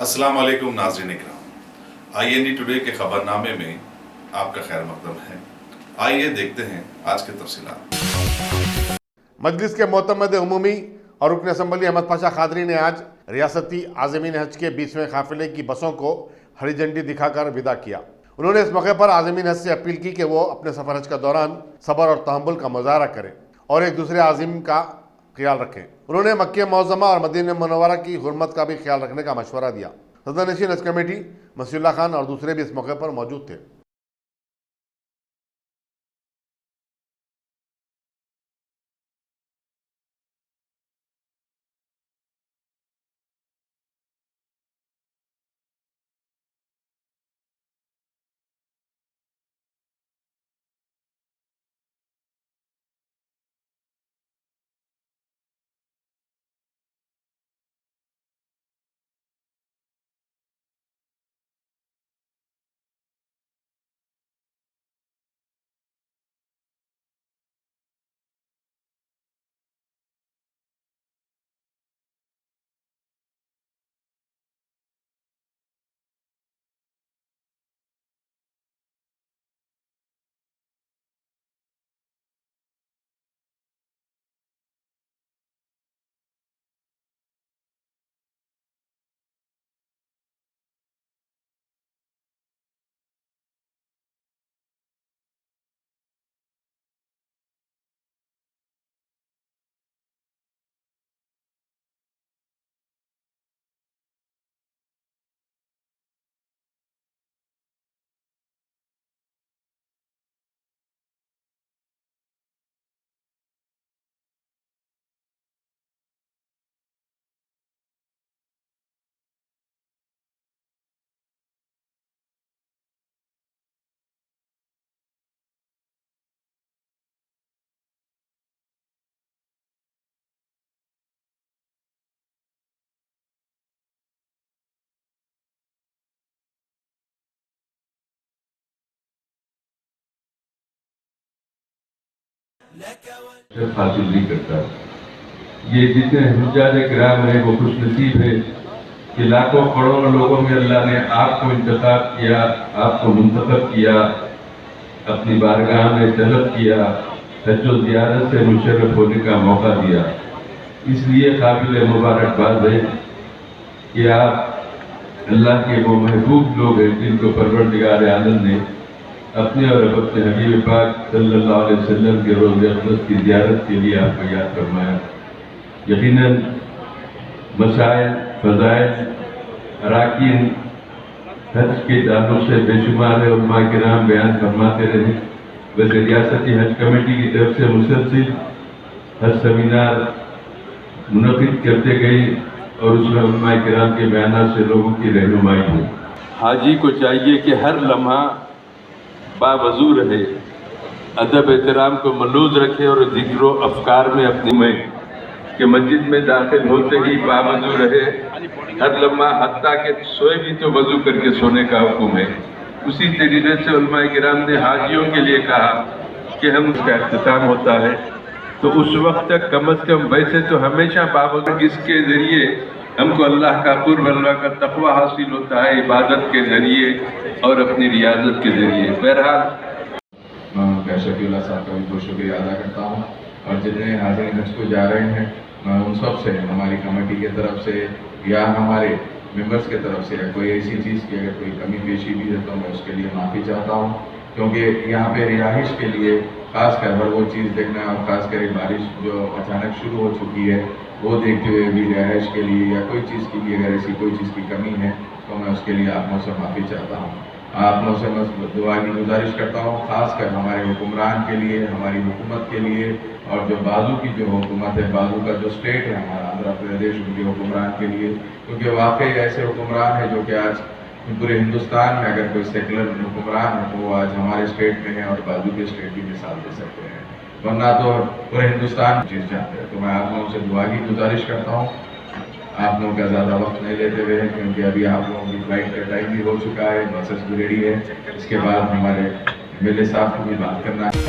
अस्सलाम वालेकुम नाज़रीन इकराम, IND टुडे के खबरनामे में आपका खैर मकदम है। आइए देखते हैं आज के तफसीलात। मजलिस के मोतमद उमूमी और रुकन असम्बली अहमद पाशा खादरी ने आज रियासती आज़मीन हज के 20वें काफिले की बसों को हरी झंडी दिखाकर विदा किया। उन्होंने इस मौके पर आज़मीन हज से अपील की कि वो अपने सफ़र हज के दौरान सब्र और तहम्मुल का मुजाहरा करें और एक दूसरे आज़िम का ख्याल रखें। उन्होंने मक्के मौज़मा और मदीना मुनव्वरा की हुर्मत का भी ख्याल रखने का मशवरा दिया। सदर नशीन हज कमेटी मसीउल्लाह खान और दूसरे भी इस मौके पर मौजूद थे। हासिल नहीं करता। ये जितने हुज्जाज किराम हैं वो खुश नसीब है कि लाखों करोड़ों लोगों में अल्लाह ने आपको इंतखाब किया, आपको मुंतखब किया, अपनी बारगाह में तलब किया, हज व ज़ियारत से मुशर्रफ होने का मौका दिया। इसलिए काबिल मुबारकबाद है कि आप अल्लाह के वो महबूब लोग हैं जिनको परवरदिगार आलम ने अपने और अपने हबीब पाक सल्लल्लाहु अलैहि वसल्लम के रोज़े अक़दस की ज़ियारत के लिए आपको याद फरमाया। यकीनन मसाइल, फ़ज़ाइल, अराकीन हज के ताल्लुक़ से बेशुमार उलमा किराम बयान फरमाते रहे। वैसे रियासती हज कमेटी की तरफ से मुसलसिल हज सेमिनार मुनक़िद करते गई और उसमें उलमा किराम के बयान से लोगों की रहनुमाई हुई। हाजी को चाहिए कि हर लम्हा बावजू रहे, अदब एहतराम को मलूज़ रखे और ज़िक्र अफ़कार में अपनी में कि मस्जिद में दाखिल होते ही बावजू रहे, हर लम्हा हत्ता के सोए भी तो वज़ू करके सोने का हुक्म है। उसी तरीके से उलमा किराम ने हाजियों के लिए कहा कि हम उसका इख्तिताम होता है तो उस वक्त तक कम अज़ कम वैसे तो हमेशा बावजू इसके ज़रिए हमको अल्लाह का कुर्ब, अल्लाह का तक़वा हासिल होता है इबादत के ज़रिए और अपनी रियाजत के ज़रिए। बहरहाल मैं शफीउल्लाह साहब का भी बहुत शुक्रिया अदा करता हूँ और जितने हाज़िरीन हज को जा रहे हैं मैं उन सब से हमारी कमेटी की तरफ से या हमारे मेंबर्स की तरफ से कोई ऐसी चीज़ की अगर कोई कमी पेशी भी है तो मैं उसके लिए माफ़ी चाहता हूँ, क्योंकि यहाँ पे रिहाइश के लिए ख़ासकर हर वो चीज़ देखना और ख़ासकर बारिश जो अचानक शुरू हो चुकी है वो देखते हुए भी रिहाइश के लिए या कोई चीज़ की भी अगर ऐसी कोई चीज़ की कमी है तो मैं उसके लिए आप लोगों से माफ़ी चाहता हूँ। आप लोगों से मैं दुआ की गुजारिश करता हूँ, ख़ासकर हमारे हुक्मरान के लिए, हमारी हुकूमत के लिए और जो बाजू की जो हुकूमत है, बाजू का जो स्टेट है हमारा आंध्र प्रदेश, उनके हुक्मरान के लिए, क्योंकि वाकई ऐसे हुक्मरान है जो कि आज पूरे हिंदुस्तान में अगर कोई सेकुलर हुक्मरान है तो वो आज हमारे स्टेट में है और बाजू के स्टेट की मिसाल दे सकते हैं, वरना तो पूरे हिंदुस्तान चीज़ जानते हैं। तो मैं आप लोगों से दुआ की गुजारिश करता हूँ, आप लोगों का ज़्यादा वक्त नहीं लेते हुए क्योंकि अभी आप लोगों की फ्लाइट का टाइम भी हो चुका है, बसेस भी रेडी है, इसके बाद हमारे MLA साहब को भी बात करना है।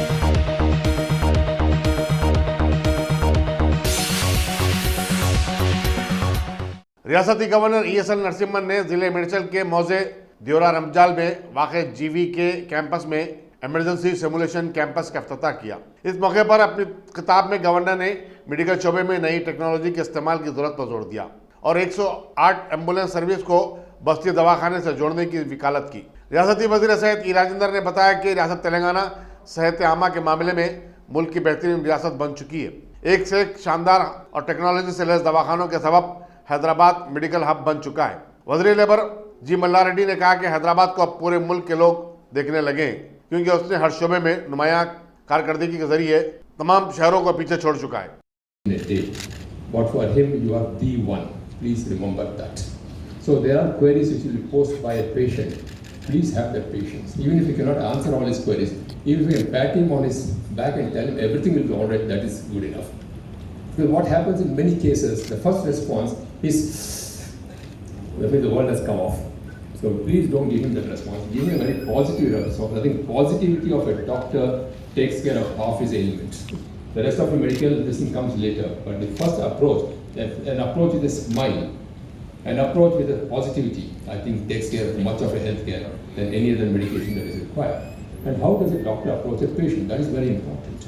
रियासती गवर्नर ESL नरसिम्हन ने जिले मेडचल के मौजे दियोरा रमजाल में वाक़ जीवी के कैंपस में इमरजेंसी सिमुलेशन कैंपस का इफ्तिताह किया। इस मौके पर अपनी किताब में गवर्नर ने मेडिकल शोबे में नई टेक्नोलॉजी के इस्तेमाल की जरूरत पर जोर दिया और 108 एम्बुलेंस सर्विस को बस्ती दवाखाने से जोड़ने की वकालत की। रियासती वजीर सेहत ई राजेंद्र ने बताया कि रियासत तेलंगाना सेहत आमा के मामले में मुल्क की बेहतरीन रियासत बन चुकी है। एक से एक शानदार और टेक्नोलॉजी से लैस दवाखानों के सबब हैदराबाद मेडिकल हब बन चुका है। वज़ीर लेबर जी मल्ला रेड्डी ने कहा कि हैदराबाद को अब पूरे मुल्क के लोग देखने लगे क्योंकि उसने हर शोबे में नुमायां कारकर्दगी के जरिए तमाम शहरों को पीछे छोड़ चुका है। But for him, you are the one. Please remember that. So there are queries which will be posed by a patient. Please have that patience. Even if you cannot answer all his queries, even if you can pat him on his back and tell him everything will be all right, that is good enough. Because what happens in many cases, the first response is, the world has come off. So please don't give him that response. Give him a very positive response. I think positivity of a doctor takes care of half his ailments. The rest of the medical medicine comes later. But the first approach, an approach with a smile, an approach with a positivity, I think takes care of much of a healthcare than any other medication that is required. And how does a doctor approach a patient? That is very important.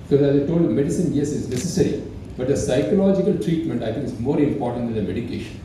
Because as I told you, medicine, yes, is necessary. But the psychological treatment, I think, is more important than the medication.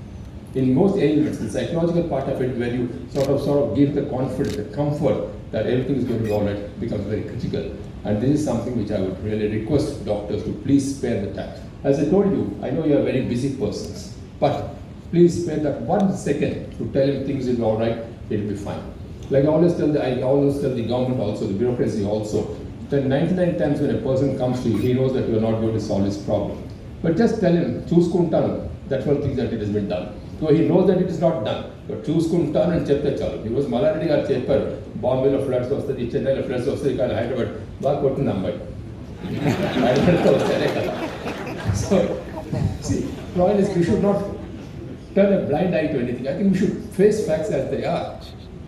In most ailments, the psychological part of it, where you sort of give the confidence, the comfort that everything is going to be all right, becomes very critical. And this is something which I would really request doctors to please spare the time. As I told you, I know you are very busy persons, but please spare that 1 second to tell him things will be all right, it will be fine. Like I always tell the government also, the bureaucracy also, that 99 times when a person comes to you, he knows that you are not going to solve his problem. But just tell him, choose-kuntan, that's one thing that it has been done. So he knows that it is not done. But choose-kuntan and chepte chalu. Because Malaradi got cheper, Bombay lo floods was the Chennai lo floods was the Hyderabad, back what to number. So, see, point is we should not turn a blind eye to anything. I think we should face facts as they are.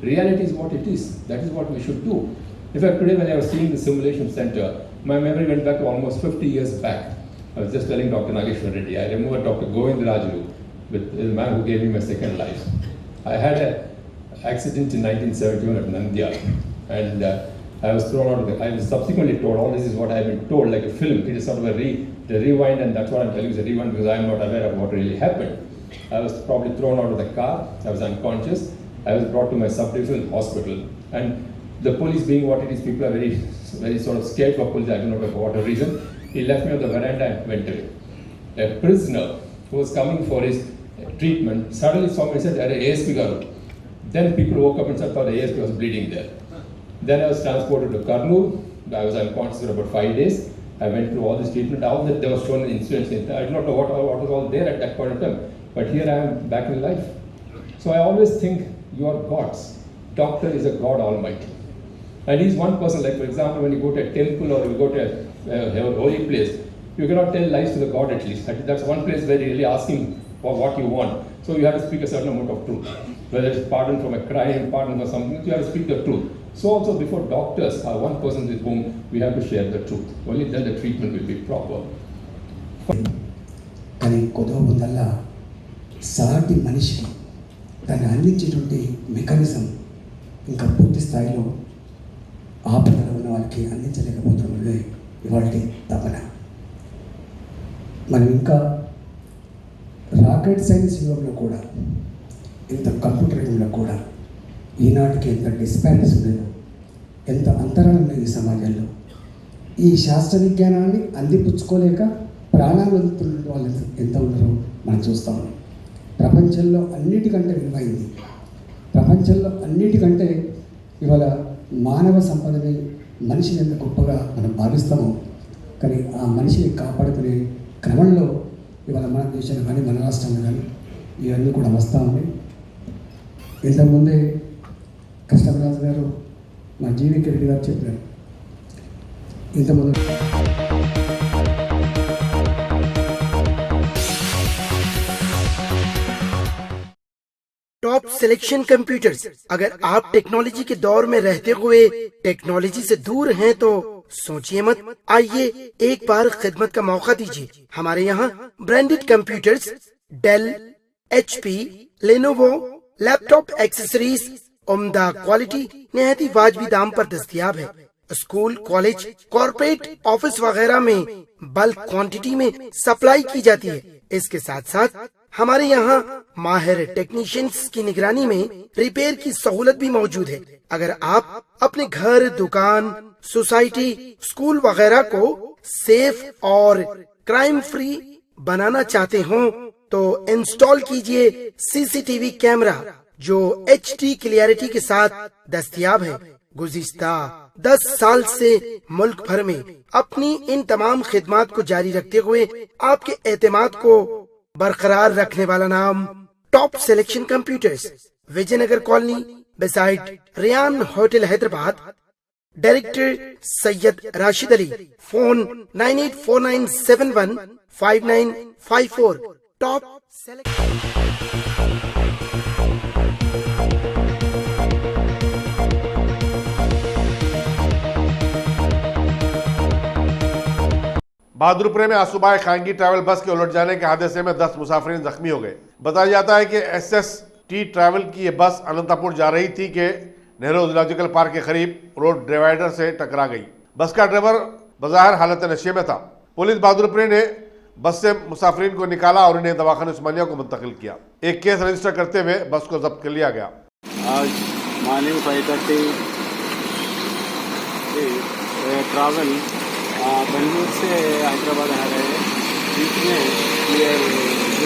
Reality is what it is. That is what we should do. In fact, today when I was seeing the simulation center, my memory went back to almost 50 years back. I was just telling Dr. Nageshwar Reddy, I remember Dr. Govind Raju, with the man who gave me my second life. I had an accident in 1971 at Nandia, and I was thrown out of I was subsequently told, all this is what I have been told, like a film. It is sort of a rewind, and that's what I'm telling you is a rewind because I'm not aware of what really happened. I was probably thrown out of the car, I was unconscious, I was brought to my sub-divisional hospital, and the police being what it is, people are very, very sort of scared for police, I don't know for what reason. He left me on the veranda and went away. A prisoner who was coming for his treatment suddenly saw me and said, ASP Garu. Then people woke up and said, the ASP was bleeding there. Then I was transported to Kurnool. I was unconscious for about 5 days. I went through all this treatment. All that there was shown in insurance. I do not know what was all there at that point of time. But here I am back in life. So I always think you are gods. Doctor is a God Almighty. And he's one person, like for example, when you go to a temple or you go to a holy place, you cannot tell lies to the God at least. That's one place where you're really asking for what you want. So you have to speak a certain amount of truth. Whether it's pardon from a crime, pardon for something, you have to speak the truth. So also before doctors are one person with whom we have to share the truth. Only then the treatment will be proper. కానీ కొదవబొందల్లా సాటి మనిషికి దాన్ని అందించేటువంటి mechanism ఇంకా పూర్తి స్థాయిలో ఆపదలో ఉన్న వాళ్ళకి అందించలేకపోతున్నదే ఇవాళ తపన. మనం ఇంకా రాకెట్ సైన్స్ యుగంలో కూడా ఇంత కంప్యూటర్ యుగంలో కూడా ఈనాటికి ఎంత డిస్పారిటీస్ ఉన్నాయో, ఎంత అంతరాలు ఉన్నాయి ఈ సమాజంలో. ఈ శాస్త్ర విజ్ఞానాన్ని అందిపుచ్చుకోలేక ప్రాణాలు వదులుతున్న వాళ్ళు ఎంత ఉన్నారో మనం చూస్తాం. ప్రపంచంలో అన్నిటికంటే విలువైంది, ప్రపంచంలో అన్నిటికంటే ఇవాళ మానవ సంపదని మనిషిని ఎంత గొప్పగా మనం భావిస్తాము. కానీ ఆ మనిషిని కాపాడుకునే క్రమంలో ఇవాళ మన దేశంలో కానీ మన రాష్ట్రంలో కానీ ఇవన్నీ కూడా వస్తూ ఉన్నాయి. ఇంతకుముందే కృష్ణరాజు గారు, మా జీవికి రెడ్డి గారు చెప్పారు, ఇంతకుముందు टॉप सिलेक्शन कंप्यूटर्स। अगर आप टेक्नोलॉजी के दौर में रहते हुए टेक्नोलॉजी से दूर हैं तो सोचिए मत, आइए एक बार खिदमत का मौका दीजिए। हमारे यहाँ branded computers Dell, HP, Lenovo laptop accessories उम्दा क्वालिटी निहायती वाजबी दाम पर दस्तयाब है। स्कूल, कॉलेज, कॉर्पोरेट, ऑफिस वगैरह में बल्क क्वांटिटी में सप्लाई की जाती है। इसके साथ साथ हमारे यहाँ माहिर टेक्नीशियंस की निगरानी में रिपेयर की सहूलत भी मौजूद है। अगर आप अपने घर, दुकान, सोसाइटी, स्कूल वगैरह को सेफ और क्राइम फ्री बनाना चाहते हो तो इंस्टॉल कीजिए CCTV कैमरा जो HD क्लियरिटी के साथ दस्तयाब है। गुज़िश्ता 10 साल से मुल्क भर में अपनी इन तमाम खिदमात को जारी रखते हुए आपके एतमाद को बरकरार रखने वाला नाम Top Selection Computers, Vijayanagar colony beside Riyan hotel Hyderabad. Director Syed Rashid Ali. Phone 9849715954। टॉप बहादुरपुर में आज सुबह खांगी ट्रैवल बस के उलट जाने के हादसे में 10 मुसाफिरीन जख्मी हो गए। बताया जाता है कि SST ट्रैवल की यह बस अनंतपुर जा रही थी कि नेहरू जूलॉजिकल पार्क के करीब रोड डिवाइडर से टकरा गई। बस का ड्राइवर बज़ाहिर हालत नशे में था। पुलिस बहादुरपुर ने बस से मुसाफिरीन को निकाला और उन्हें दवाखाना उस्मानिया को मुंतकिल किया। एक केस रजिस्टर करते हुए बस को जब्त कर लिया गया। आज मॉर्निंग 5:30 ट्रैवल बेंगलुरु से हैदराबाद आ रहे हैं। बीच में क्लियर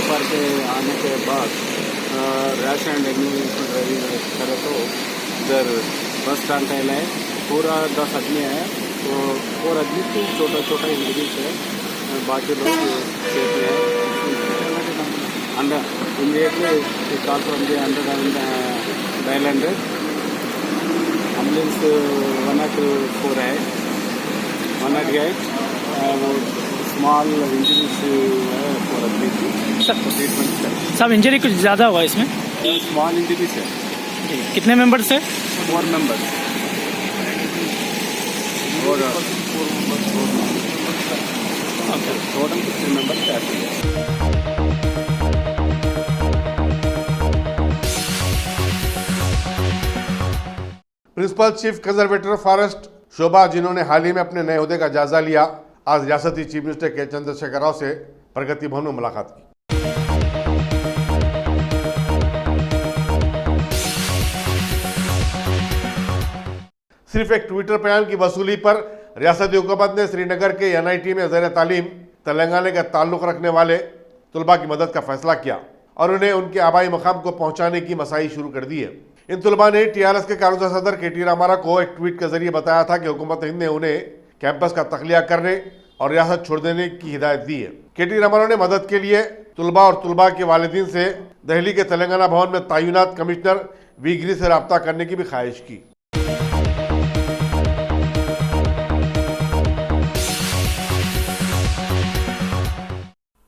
पार के आने के बाद रैश एंड एग्निशन ड्राइविंग करे तो इधर बस स्टैंड है पूरा 10 आदमी है तो 4 आदमी की छोटा छोटा इंजरीज है, बाकी लोग सेफ है। Under immediately call from the under dial 100 ambulance 104 है 108 वो स्मॉल इंजरीज है फॉर आदमी की ट्रीटमेंट। सब इंजरी कुछ ज़्यादा हुआ इसमें? स्मॉल इंजरीज है। कितने मेंबर्स है? 4 मेंबर्स और टोटल 3 मेंबर्स है। प्रिंसिपल चीफ कंजर्वेटर फॉरेस्ट शोभा, जिन्होंने हाल ही में अपने नए ओहदे का जायजा लिया, आज रियासती चीफ मिनिस्टर के चंद्रशेखर राव से प्रगति भवन में मुलाकात की। सिर्फ एक ट्विटर बयान की वसूली पर रियासती हुकूमत ने श्रीनगर के NIT में ज़ेर तालीम तेलंगाना का ताल्लुक रखने वाले तुलबा की मदद का फैसला किया और उन्हें उनके आबाई मकाम को पहुंचाने की मसाई शुरू कर दी है। इन तुलबा ने TRS के कानूनी सदर KT रामारा को एक ट्वीट के जरिए बताया था कि हुकूमत हिंद ने उन्हें कैंपस का तख्लिया करने और रियासत छोड़ देने की हिदायत दी है। KT रामारा ने मदद के लिए तुलबा और तुलबा के वालिदीन से दिल्ली के तेलंगाना भवन में तैनात कमिश्नर V गिरी से रब्ता करने की भी ख्वाहिश की।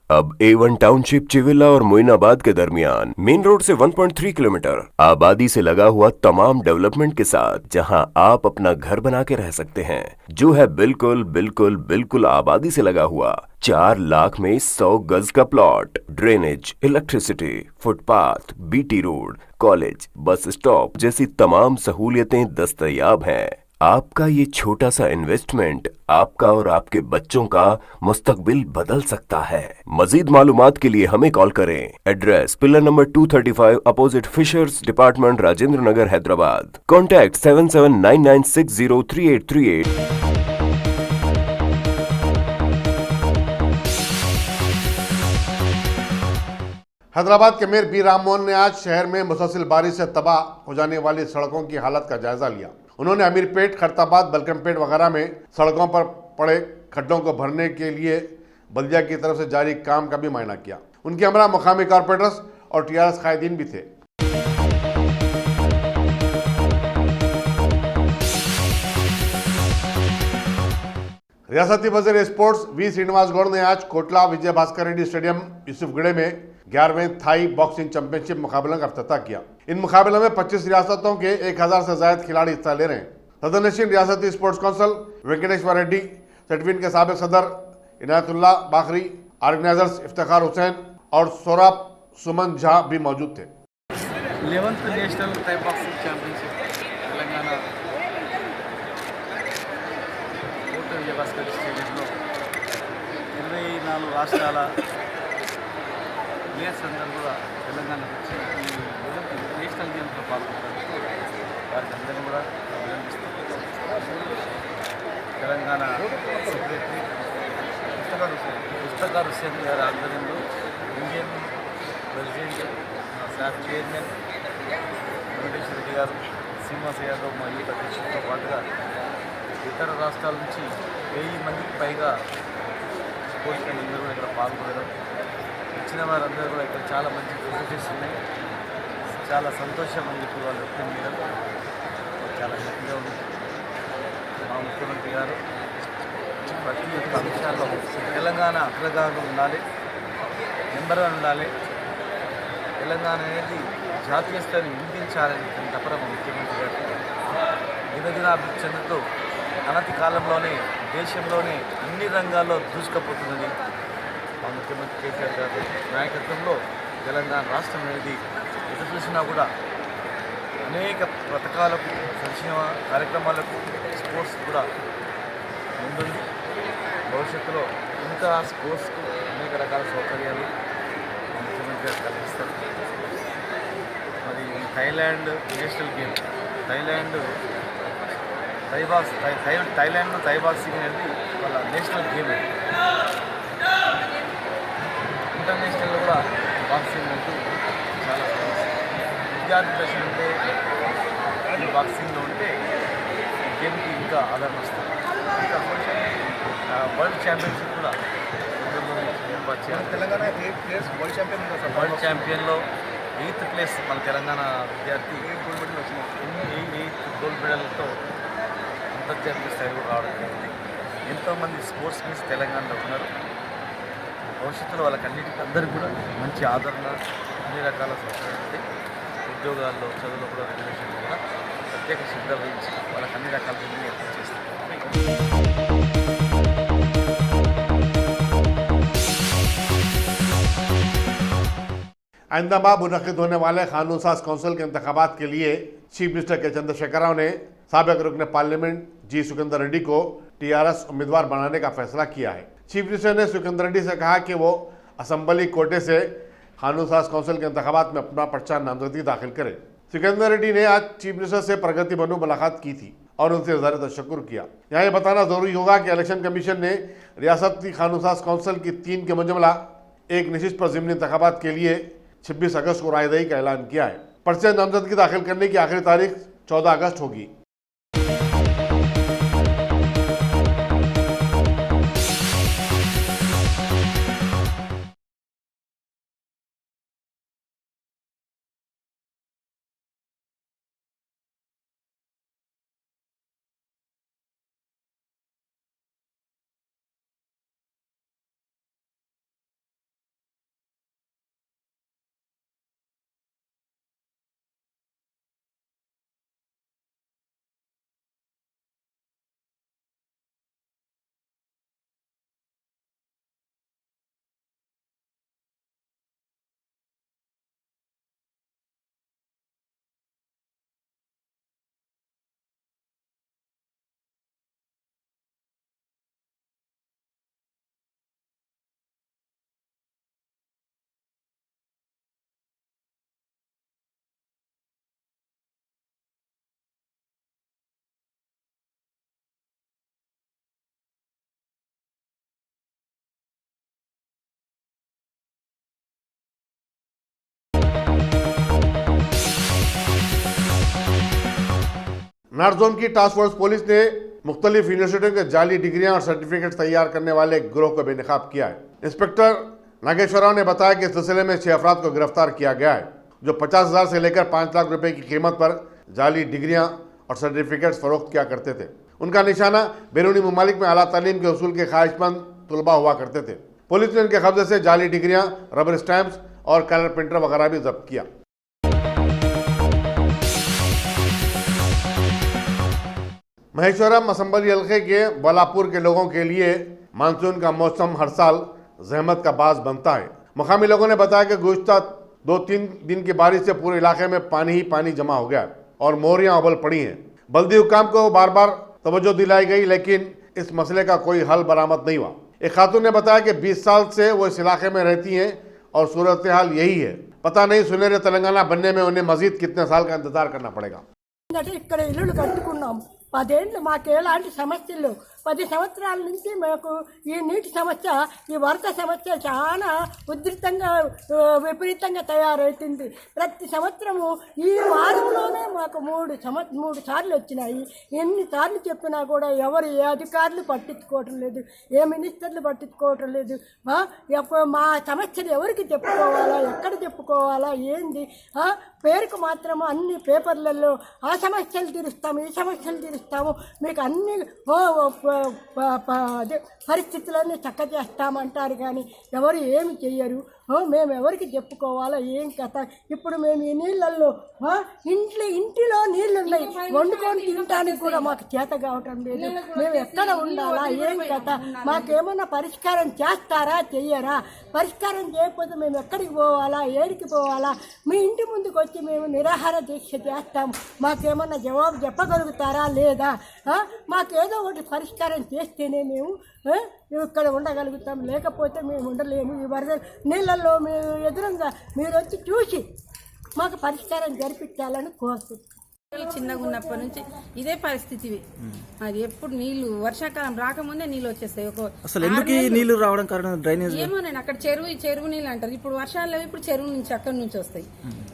अब A1 टाउनशिप चिविला और मोइनाबाद के दरमियान मेन रोड से 1.3 किलोमीटर आबादी से लगा हुआ तमाम डेवलपमेंट के साथ जहां आप अपना घर बना के रह सकते हैं, जो है बिल्कुल बिल्कुल बिल्कुल आबादी से लगा हुआ। 4 लाख में 100 गज का plot, drainage, electricity, footpath, BT road, college, bus stop जैसी तमाम सहूलियतें दस्तयाब हैं। आपका ये छोटा सा इन्वेस्टमेंट आपका और आपके बच्चों का मुस्तकबिल बदल सकता है। मजीद मालूमात के लिए हमें कॉल करें। Address pillar number 235 opposite fishers department, Rajendra Nagar, Hyderabad. Contact 7799603838। Hyderabad के मेयर बी राममोहन ने आज शहर में मुसलसल बारिश से तबाह हो जाने वाली सड़कों की हालत का जायजा लिया। उन्होंने अमीरपेट, खैरताबाद, बलकमपेट वगैरह में सड़कों पर पड़े खड्डों को भरने के लिए बल्दिया की तरफ से जारी काम का भी मुआयना किया। उनके हमरा मुकामी कारपोरेटर्स और TRS कायदीन भी थे। रियासती वज़ीर स्पोर्ट्स V श्रीनिवास गौड़ ने आज कोटला विजय भास्कर रेड्डी स्टेडियम यूसुफगढ़े में 11वें थाई बॉक्सिंग चैंपियनशिप मुकाबलों का इफ्तिताह किया। इन मुकाबलों में 25 रियासतों के 1000 से ज्यादा खिलाड़ी हिस्सा ले रहे हैं। सदरनशीन रियासती स्पोर्ट्स काउंसिल वेंकटेश्वर रेड्डी, सेटविन के साबिक सदर इनायतुल्लाह बाखरी, ऑर्गेनाइजर्स इफ्तिखार हुसैन और सोराब सुमन झा भी मौजूद थे। 11th నేషనల్ టై బాక్సింగ్ ఛాంపియన్షిప్ తెలంగాణ కోట విజయభాస్కర్ స్టేడియంలో 24 రాష్ట్రాల ప్లేయర్స్ అందరూ కూడా తెలంగాణ వచ్చి ఈ నేషనల్ గేమ్స్లో పాల్గొనడానికి వారికి అందరినీ కూడా అభినందిస్తాం. తెలంగాణ సెక్రటరీ పుస్తకారు హుస్సేన్ గారి ఆధ్వర్యంలో Indian president staff chairman Venkateswara Reddy గారు, శ్రీనివాస యాదవ్ మా యూత్ అధ్యక్షులతో పాటుగా ఇతర రాష్ట్రాల నుంచి 1000 మందికి పైగా స్పోర్ట్స్ మెన్ అందరూ కూడా ఇక్కడ పాల్గొనడం, వచ్చిన వారందరూ కూడా ఇక్కడ చాలా మంచి ఫెసిలిటీస్ ఉన్నాయి. చాలా సంతోషం అని చెప్పి వాళ్ళు వ్యక్తం చేయడం చాలా హ్యాపీగా ఉంది. మా ముఖ్యమంత్రి గారు ప్రతి ఒక్క అంశాల్లో తెలంగాణ అగ్రగామి ఉండాలి, నెంబర్ 1 ఉండాలి, తెలంగాణ అనేది జాతీయ స్థాయిని వినిపించాలని తప్పన మా ముఖ్యమంత్రి గారు దినదినాభివృద్ధి చెందుతూ అనతి కాలంలోనే దేశంలోనే అన్ని రంగాల్లో దూసుకుపోతున్నది. మా ముఖ్యమంత్రి కేసీఆర్ గారి నాయకత్వంలో తెలంగాణ రాష్ట్రం అనేది ఎటు చూసినా కూడా అనేక పథకాలకు, సంక్షేమ కార్యక్రమాలకు, స్పోర్ట్స్ కూడా ముందుంది. భవిష్యత్తులో ఇంకా స్పోర్ట్స్కు అనేక రకాల సౌకర్యాలు ముఖ్యమంత్రి గారు కలిగిస్తారు. మరి Thailand national game Thailand Thai boxing అనేది వాళ్ళ నేషనల్ గేమ్. ఇంటర్నేషనల్లో కూడా బాక్సింగ్ అంటూ చాలా విద్యార్థి దశ ఉంటే ఈ బాక్సింగ్లో ఉంటే గేమ్కి ఇంకా ఆదరణ వస్తుంది. ఇంకా వరల్డ్ ఛాంపియన్షిప్ కూడా తెలంగాణ వరల్డ్ ఛాంపియన్లో 8th ప్లేస్ మన తెలంగాణ విద్యార్థి 8 గోల్డ్ మెడల్తో అంతర్జాతీయ స్థాయిలో రావడం జరిగింది. ఎంతోమంది స్పోర్ట్స్ మెన్స్ తెలంగాణలో ఉన్నారు. భవిష్యత్తులో వాళ్ళకన్నిటికీ అందరికీ కూడా మంచి ఆదరణ, అన్ని రకాల సౌకర్యాలు ఉంటాయి. ఉద్యోగాల్లో, చదువులో కూడా రెగ్యులేషన్ కూడా ప్రత్యేక శ్రద్ధ వహించి వాళ్ళకి అన్ని రకాల ఏర్పాటు చేస్తారు. अहमदाबाद मुनक़िद होने वाले कानून साज कौंसिल के इंतखाबात के लिए चीफ मिनिस्टर के चंद्रशेखर राव ने साबिक रुकन पार्लियामेंट जी सुखिंदर रेड्डी को टीआरएस उम्मीदवार बनाने का फैसला किया है। चीफ मिनिस्टर ने सुखिंदर रेड्डी से कहा कि वो असम्बली कोटे से कानून साज कौंसिल के इंतखाबात में अपना पर्चा नामजदगी दाखिल करें। सुखिंदर रेड्डी ने आज चीफ मिनिस्टर से प्रगति बनो मुलाकात की थी और उनसे ज़ाहिर तशक्कुर किया। यहाँ ये बताना ज़रूरी होगा कि इलेक्शन कमीशन ने रियासती कानून साज कौंसिल की 3 के मुजमला एक निश्चित पर ज़िमनी इंतखाबात के लिए 26 अगस्त को रायदही का ऐलान किया है। पर्चे नामजदगी दाखिल करने की आखिरी तारीख 14 अगस्त होगी। नॉर्थ जोन की टास्क फोर्स पुलिस ने मुख्तलिफ यूनिवर्सिटियों के जाली डिग्रियां और सर्टिफिकेट तैयार करने वाले एक गिरोह को बेनकाब किया है। इंस्पेक्टर नागेश्वर राव ने बताया कि इस सिलसिले में 6 अफराद को गिरफ्तार किया गया है, जो 50,000 से लेकर 5 लाख रुपए की कीमत पर जाली डिग्रियां और सर्टिफिकेट्स फरोख्त किया करते थे। उनका निशाना बैरूनी ममालिक में आला तालीम के उसूल के ख्वाहिशमंद तलबा हुआ करते थे। पुलिस ने इनके कब्जे से जाली डिग्रियां, रबर स्टैंप्स और कलर प्रिंटर वगैरह भी जब्त किया। महेश्वरम असम्बली हल्के के बलापुर के लोगों के लिए मानसून का मौसम हर साल जहमत का बाज बनता है। मकामी लोगों ने बताया कि गुज़श्ता 2-3 दिन की बारिश से पूरे इलाके में पानी ही पानी जमा हो गया और मोरियां उबल पड़ी हैं। बल्दी हुकाम को बार बार तवज्जो दिलाई गई, लेकिन इस मसले का कोई हल बरामद नहीं हुआ। एक खातून ने बताया कि 20 साल से वो इस इलाके में रहती हैं और सूरत हाल यही है। पता नहीं सुनहरे तेलंगाना बनने में उन्हें मजीद कितने साल का इंतजार करना पड़ेगा। ఇక్కడ ఇల్లులు కట్టుకున్నాం 10 ఏళ్ళు, మాకు ఎలాంటి సమస్యలు 10 సంవత్సరాల నుంచి మాకు ఈ నీటి సమస్య, ఈ వరద సమస్య చాలా ఉధృతంగా విపరీతంగా తయారవుతుంది. ప్రతి సంవత్సరము ఈ వారంలోనే మాకు 3 సార్లు వచ్చినాయి. ఎన్నిసార్లు చెప్పినా కూడా ఎవరు ఏ అధికారులు పట్టించుకోవటం లేదు, ఏ మినిస్టర్లు పట్టించుకోవటం లేదు. మా సమస్యలు ఎవరికి చెప్పుకోవాలా, ఎక్కడ చెప్పుకోవాలా, ఏంది పేరుకు మాత్రము అన్ని పేపర్లలో ఆ సమస్యలు తీరుస్తాము, ఈ సమస్యలు తీరుస్తాము, మీకు అన్ని పరిస్థితులన్నీ చక్క చేస్తామంటారు కానీ ఎవరు ఏమి చెయ్యరు. మేము ఎవరికి చెప్పుకోవాలా, ఏం కథ. ఇప్పుడు మేము ఈ నీళ్ళల్లో ఇంటిలో నీళ్ళున్నాయి, వండుకొని తినడానికి కూడా మాకు చేత కావటం లేదు. మేము ఎక్కడ ఉండాలా, ఏం కథ, మాకేమన్నా పరిష్కారం చేస్తారా, చెయ్యరా? పరిష్కారం చేయకపోతే మేము ఎక్కడికి పోవాలా, ఏడికి పోవాలా? మీ ఇంటి ముందుకు వచ్చి మేము నిరాహార దీక్ష చేస్తాము, మాకేమన్నా జవాబు చెప్పగలుగుతారా లేదా? మాకేదో ఒకటి పరిష్కారం చేస్తేనే మేము ఇక్కడ ఉండగలుగుతాం, లేకపోతే మేము ఉండలేము. ఈ వరద నీళ్ళల్లో మేము ఎదురుగా మీరు వచ్చి చూసి మాకు పరిష్కారం జరిపించాలని కోరుతున్నాం. చిన్నగా ఉన్నప్పటి నుంచి ఇదే పరిస్థితి. అది ఎప్పుడు నీళ్లు వర్షాకాలం రాకముందే నీళ్ళు వచ్చేస్తాయి. అసలు ఎందుకు నీళ్లు రావడం కారణం డ్రైనేజ్ ఏమో, నేను అక్కడ చెరువు నీళ్ళు అంటారు. ఇప్పుడు వర్షాలు లేవు, ఇప్పుడు చెరువు నుంచి అక్కడి నుంచి వస్తాయి.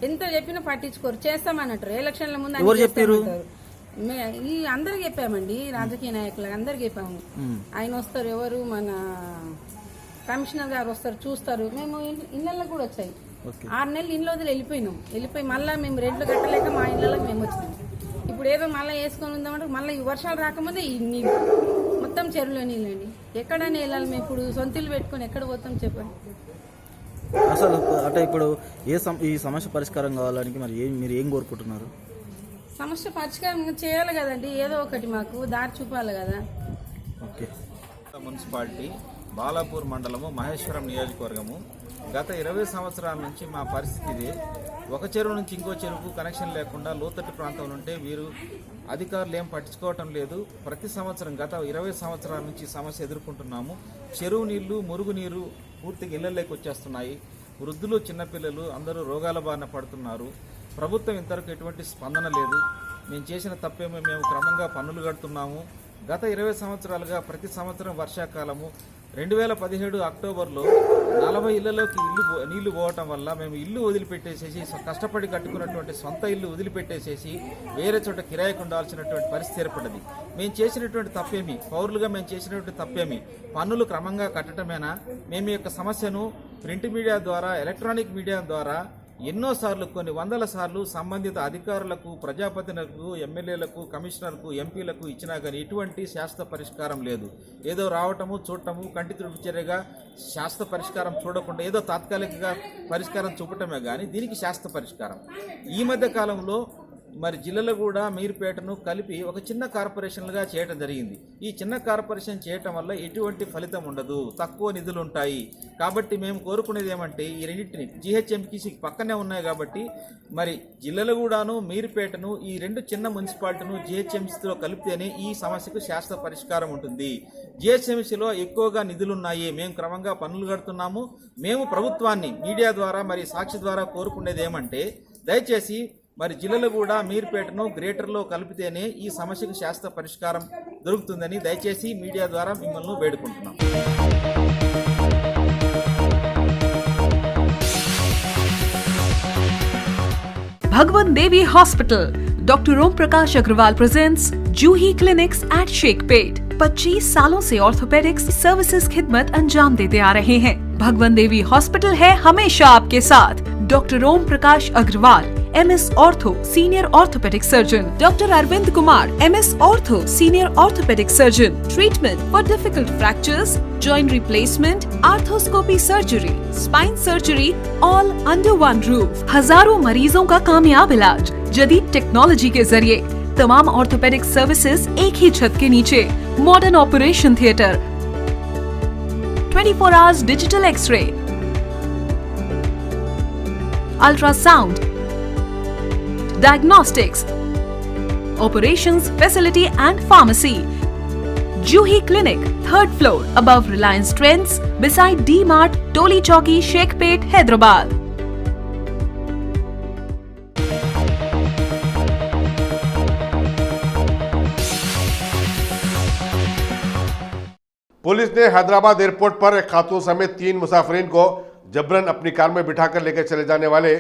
ఎంత చెప్పినా పట్టించుకోరు. చేస్తామని అంటారు. ఎలక్షన్ల ముందు ఈ అందరికి చెప్పామండి, రాజకీయ నాయకులకు అందరికి చెప్పాము. ఆయన వస్తారు, ఎవరు మన కమిషనర్ గారు వస్తారు, చూస్తారు. మేము ఇళ్ళకి కూడా వచ్చాయి. 6 నెలలు ఇంట్లో వదిలి వెళ్ళిపోయి మళ్ళీ మేము రెంట్లు కట్టలేక మా ఇళ్ళకి మేము వచ్చినాం. ఇప్పుడు ఏదో మళ్ళీ వేసుకొని ఉందామంటే మళ్ళీ ఈ వర్షాలు రాకముందే ఈ నీళ్ళు మొత్తం చెరువులో నీళ్ళండి. ఎక్కడైనా వెళ్ళాలి మేము ఇప్పుడు సొంత ఇల్లు పెట్టుకొని ఎక్కడ పోతాం చెప్పండి. అసలు అంటే ఇప్పుడు ఈ సమస్య పరిష్కారం కావాలని మరి మీరు ఏం కోరుకుంటున్నారు? సమస్య పరిష్కారం చేయాలి కదండి, ఏదో ఒకటి మాకు దారి చూపాలి కదా. ఓకే. మున్సిపాలిటీ బాలాపూర్ మండలము, మహేశ్వరం నియోజకవర్గము. గత 20 సంవత్సరాల నుంచి మా పరిస్థితి ఇది. ఒక చెరువు నుంచి ఇంకో చెరువుకు కనెక్షన్ లేకుండా లోతట్టు ప్రాంతంలో ఉంటే వీరు అధికారులు ఏం పట్టించుకోవటం లేదు. ప్రతి సంవత్సరం గత 20 సంవత్సరాల నుంచి సమస్య ఎదుర్కొంటున్నాము. చెరువు నీళ్లు, మురుగునీరు పూర్తిగా ఇళ్లలోకి వచ్చేస్తున్నాయి. వృద్ధులు, చిన్నపిల్లలు అందరూ రోగాల బారిన పడుతున్నారు. ప్రభుత్వం ఇంతవరకు ఎటువంటి స్పందన లేదు. మేము చేసిన తప్పేమో, మేము క్రమంగా పన్నులు కడుతున్నాము. గత 20 సంవత్సరాలుగా ప్రతి సంవత్సరం వర్షాకాలము 2017 అక్టోబర్లో 40 ఇళ్లలోకి నీళ్లు పోవటం వల్ల మేము ఇల్లు వదిలిపెట్టేసేసి, కష్టపడి కట్టుకున్నటువంటి సొంత ఇల్లు వదిలిపెట్టేసేసి వేరే చోట కిరాయికి ఉండాల్సినటువంటి పరిస్థితి ఏర్పడ్డది. మేము చేసినటువంటి తప్పేమి, పౌరులుగా మేము చేసినటువంటి తప్పేమి, పన్నులు క్రమంగా కట్టడమేనా? మేము యొక్క సమస్యను ప్రింట్ మీడియా ద్వారా, ఎలక్ట్రానిక్ మీడియా ద్వారా ఎన్నోసార్లు, కొన్ని వందల సార్లు సంబంధిత అధికారులకు, ప్రజాప్రతినిధులకు, ఎమ్మెల్యేలకు, కమిషనర్కు, ఎంపీలకు ఇచ్చినా కానీ ఎటువంటి శాశ్వత పరిష్కారం లేదు. ఏదో రావటము, చూడటము, కంటి తుడుపు చర్యగా శాశ్వత పరిష్కారం చూడకుండా ఏదో తాత్కాలికంగా పరిష్కారం చూపటమే కానీ దీనికి శాశ్వత పరిష్కారం. ఈ మధ్య కాలంలో మరి జిల్లాలో కూడా మీర్పేటను కలిపి ఒక చిన్న కార్పొరేషన్లుగా చేయటం జరిగింది. ఈ చిన్న కార్పొరేషన్ చేయటం వల్ల ఎటువంటి ఫలితం ఉండదు, తక్కువ నిధులు ఉంటాయి. కాబట్టి మేము కోరుకునేది ఏమంటే ఈ రెండింటిని జీహెచ్ఎంసీకి పక్కనే ఉన్నాయి కాబట్టి మరి జిల్లాలో కూడాను మీర్పేటను, ఈ 2 చిన్న మున్సిపాలిటీను జీహెచ్ఎంసీలో కలిపితేనే ఈ సమస్యకు శాశ్వత పరిష్కారం ఉంటుంది. జీహెచ్ఎంసీలో ఎక్కువగా నిధులున్నాయి, మేము క్రమంగా పన్నులు కడుతున్నాము. మేము ప్రభుత్వాన్ని మీడియా ద్వారా మరి సాక్షి ద్వారా కోరుకునేది ఏమంటే దయచేసి మరి జిల్లాలో కూడా మీర్పేటను గ్రేటర్లో కలిపితేనే ఈ సమస్యకు శాశ్వత పరిష్కారం దొరుకుతుందని దయచేసి మీడియా ద్వారా మిమ్మల్ని వేడుకుంటున్నాం. Bhagwan Devi Hospital, Dr. Om Prakash Agrawal presents Juhi Clinics at Sheikhpet. 25 सालों से ऑर्थोपेडिक्स सर्विसेज खिदमत अंजाम देते आ रहे हैं। भगवान देवी हॉस्पिटल है हमेशा आपके साथ। Doctor Om Prakash Agarwal, MS ortho senior orthopaedic surgeon, doctor Arvind Kumar, MS ortho senior orthopaedic surgeon, treatment for difficult fractures, joint replacement, arthroscopy surgery, spine surgery, all under one roof. हजारों मरीजों का कामयाब इलाज जदीद टेक्नोलॉजी के जरिए। तमाम ऑर्थोपेडिक सर्विसेज एक ही छत के नीचे। Modern operation theatre, 24 hours digital x ray, ultrasound, diagnostics, operations facility and pharmacy. Juhi Clinic, 3rd floor, above Reliance Trends, beside D-Mart, Toli Chowki, Sheikhpet, Hyderabad. Police ने हैदराबाद एयरपोर्ट पर एक खातून समेत 3 मुसाफिरीन को जबरन अपनी कार में बिठाकर लेकर चले जाने वाले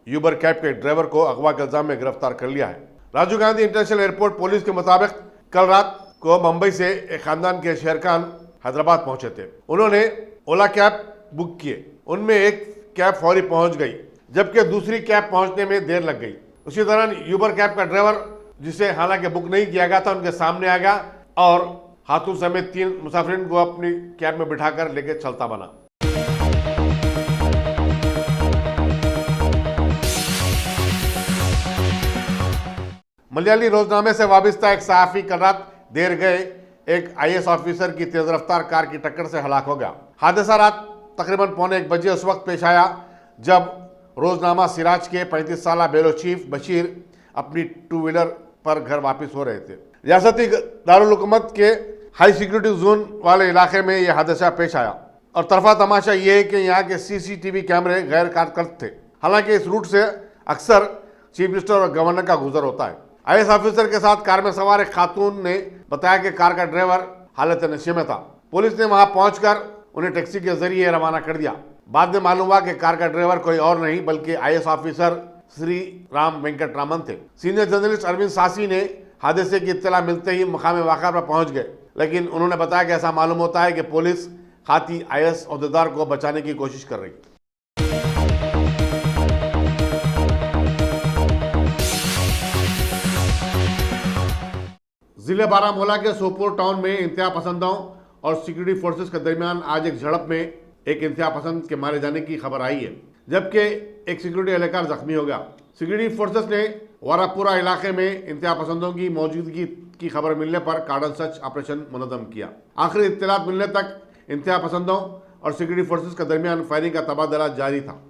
यूबर कैब के ड्राइवर को अगवा के इल्जाम में गिरफ्तार कर लिया है। Rajiv Gandhi international airport police के मुताबिक कल रात को मुंबई से एक खानदान के शहरखान हैदराबाद पहुंचे थे। उन्होंने ओला कैब बुक किए। उनमें एक कैब फौरी पहुंच गई, जबकि दूसरी कैब पहुंचने में देर लग गई। उसी दौरान यूबर कैब का ड्राइवर, जिसे हालांकि बुक नहीं किया गया था, उनके सामने आ गया और खातून समेत 3 मुसाफिरीन को अपनी कैब में बिठाकर लेकर चलता बना। मलयाली रोजनामे से वाबस्ता एक सहाफी कल रात देर गए एक IAS ऑफिसर की तेज रफ्तार कार की टक्कर से हलाक हो गया। हादसा रात तकरीबन 1:45 बजे उस वक्त पेश आया जब रोजनामा सिराज के 35 साला बेलो चीफ बशीर अपनी 2 व्हीलर पर घर वापस हो रहे थे। रियासती दारुल हुकूमत के हाई सिक्योरिटी जोन वाले इलाके में यह हादसा पेश आया और तरफा तमाशा ये है कि यहाँ के CCTV कैमरे गैर कारगर थे। हालांकि इस रूट से अक्सर चीफ मिनिस्टर और गवर्नर का गुजर होता है। IAS ऑफिसर के साथ कार में सवार एक खातून ने बताया कि कार का ड्राइवर हालत नशे में था। पुलिस ने वहां पहुंचकर उन्हें टैक्सी के जरिए रवाना कर दिया। बाद में मालूम हुआ कि कार का ड्राइवर कोई और नहीं बल्कि IAS ऑफिसर श्री राम वेंकटरामन थे। सीनियर जर्नलिस्ट अरविंद सासी ने हादसे की इत्तला मिलते ही मुकाम वाक़ा पर पहुंच गए, लेकिन उन्होंने बताया कि ऐसा मालूम होता है कि पुलिस खाती IAS ओहदेदार को बचाने की कोशिश कर रही। जिले बारामूला के सोपोर टाउन में इंतहा पसंदों और सिक्योरिटी फोर्सेस के दरमियान आज एक झड़प में एक इंतहा पसंद के मारे जाने की खबर आई है, जबकि एक सिक्योरिटी एहलकार जख्मी हो गया। सिक्योरिटी फोर्सेस ने वारापुरा इलाके में इंतहा पसंदों की मौजूदगी की खबर मिलने पर कार्डन सर्च ऑपरेशन मुनज़्ज़म किया। आखिरी इत्तलात मिलने तक इंतहा पसंदों और सिक्योरिटी फोर्सेस के दरमियान फायरिंग का तबादला जारी था।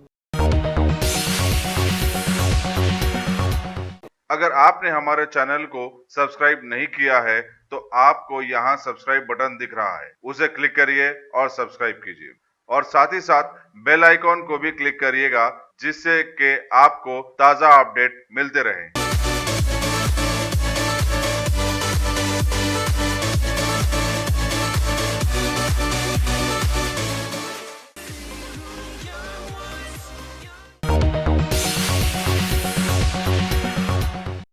अगर आपने हमारे चैनल को सब्सक्राइब नहीं किया है तो आपको यहाँ सब्सक्राइब बटन दिख रहा है, उसे क्लिक करिए और सब्सक्राइब कीजिए और साथ ही साथ बेल आइकॉन को भी क्लिक करिएगा, जिससे कि आपको ताज़ा अपडेट मिलते रहें।